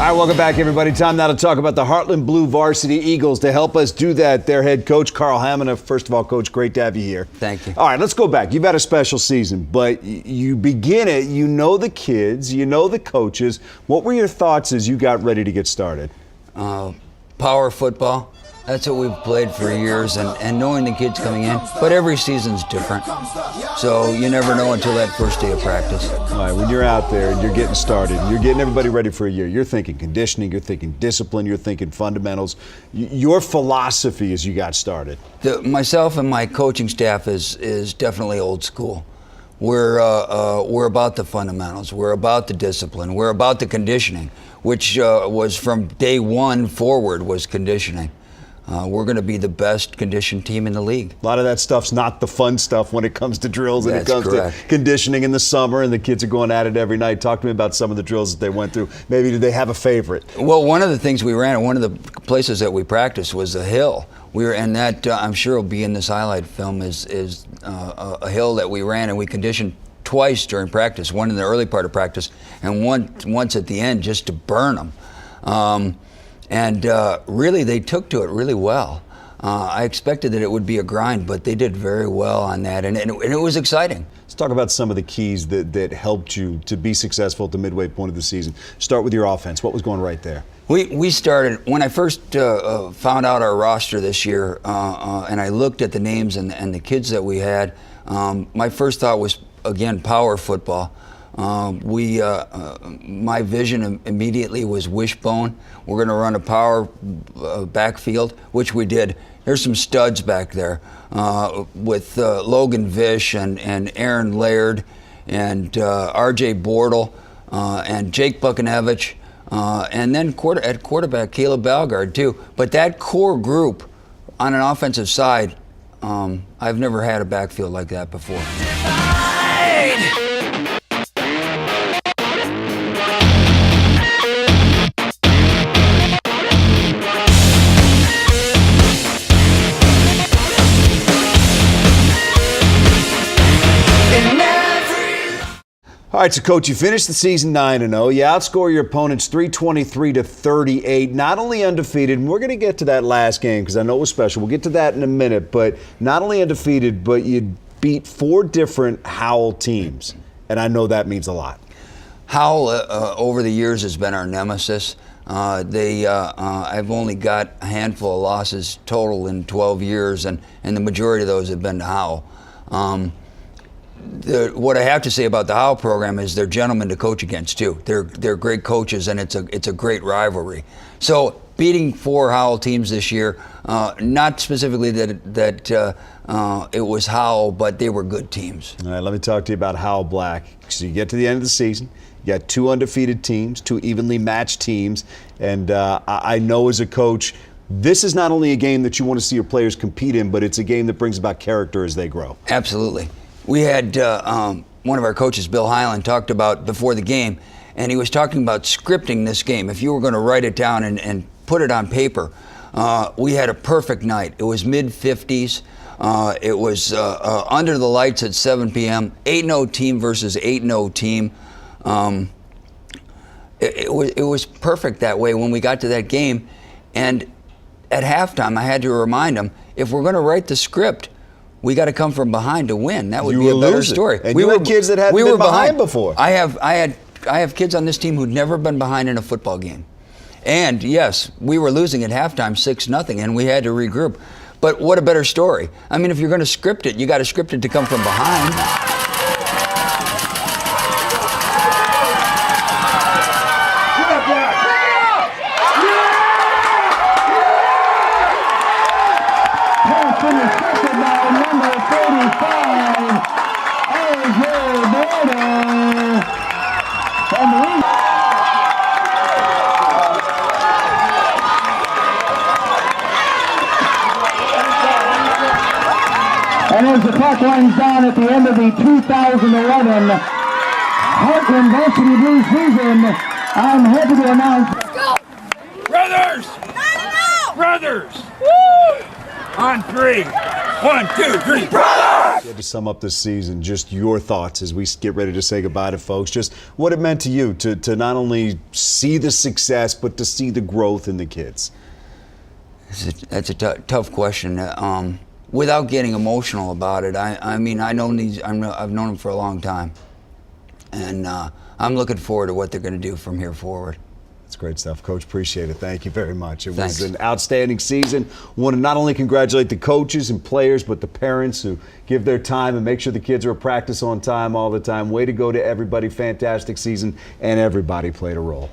right, welcome back, everybody. Time now to talk about the Hartland Blue Varsity Eagles. To help us do that, their head coach, Carl Hammond. First of all, Coach, great to have you here. Thank you. All right, let's go back. You've had a special season, but you begin it, you know the kids, you know the coaches. What were your thoughts as you got ready to get started? Power football. That's what we've played for years, and knowing the kids coming in. But every season's different, so you never know until that first day of practice. All right, when you're out there and you're getting started, and you're getting everybody ready for a year, you're thinking conditioning, you're thinking discipline, you're thinking fundamentals. Your philosophy as you got started? Myself and my coaching staff is definitely old school. We're about the fundamentals. We're about the discipline. We're about the conditioning, which was from day one forward was conditioning. We're going to be the best conditioned team in the league. A lot of that stuff's not the fun stuff when it comes to drills and That's it comes correct. to conditioning in the summer, and the kids are going at it every night. Talk to me about some of the drills that they went through. Maybe did they have a favorite? Well, one of the things we ran, one of the places that we practiced was a hill. And that I'm sure will be in this highlight film is a hill that we ran, and we conditioned twice during practice. One in the early part of practice, and once at the end just to burn them. And really, they took to it really well. I expected that it would be a grind, but they did very well on that, and it was exciting. Let's talk about some of the keys that helped you to be successful at the midway point of the season. Start with your offense. What was going right there? We started, when I first found out our roster this year, and I looked at the names and the kids that we had, my first thought was, again, power football. My vision immediately was wishbone. We're going to run a power backfield, which we did. There's some studs back there with Logan Vish and Aaron Laird and R.J. Bortle and Jake Buchanevich, and then at quarterback, Caleb Balgard, too. But that core group on an offensive side, I've never had a backfield like that before. All right, so Coach, you finished the season 9-0. You outscore your opponents 323-38. Not only undefeated, and we're going to get to that last game because I know it was special. We'll get to that in a minute. But not only undefeated, but you beat 4 different Howell teams, and I know that means a lot. Howell, over the years, has been our nemesis. I've only got a handful of losses total in 12 years, and the majority of those have been to Howell. What I have to say about the Howell program is they're gentlemen to coach against too. They're great coaches, and it's a great rivalry. So beating 4 Howell teams this year, not specifically that it was Howell, but they were good teams. All right, let me talk to you about Howell Black. So you get to the end of the season, you got 2 undefeated teams, 2 evenly matched teams, and I know as a coach, this is not only a game that you want to see your players compete in, but it's a game that brings about character as they grow. Absolutely. We had one of our coaches, Bill Hyland, talked about before the game, and he was talking about scripting this game. If you were going to write it down and put it on paper, we had a perfect night. It was mid-50s. It was under the lights at 7 p.m., 8-0 team versus 8-0 team. It was perfect that way when we got to that game. And at halftime, I had to remind them, if we're going to write the script, we got to come from behind to win. That would be a better story. And you had kids that hadn't been behind before. I have kids on this team who'd never been behind in a football game. And yes, we were losing at halftime 6-0, and we had to regroup. But what a better story. I mean, if you're going to script it, you got to script it to come from behind. And as the clock winds down at the end of the 2011 Hartland Varsity Blue season, I'm happy to announce... Brothers! Brothers! Woo! On 3. 1, 2, 3. To sum up this season, just your thoughts as we get ready to say goodbye to folks, just what it meant to you to not only see the success, but to see the growth in the kids. That's a tough question. Without getting emotional about it, I mean, I've known them for a long time. And I'm looking forward to what they're going to do from here forward. That's great stuff. Coach, appreciate it. Thank you very much. It Thanks. was an outstanding season. Want to not only congratulate the coaches and players, but the parents who give their time and make sure the kids are at practice on time all the time. Way to go to everybody. Fantastic season, and everybody played a role.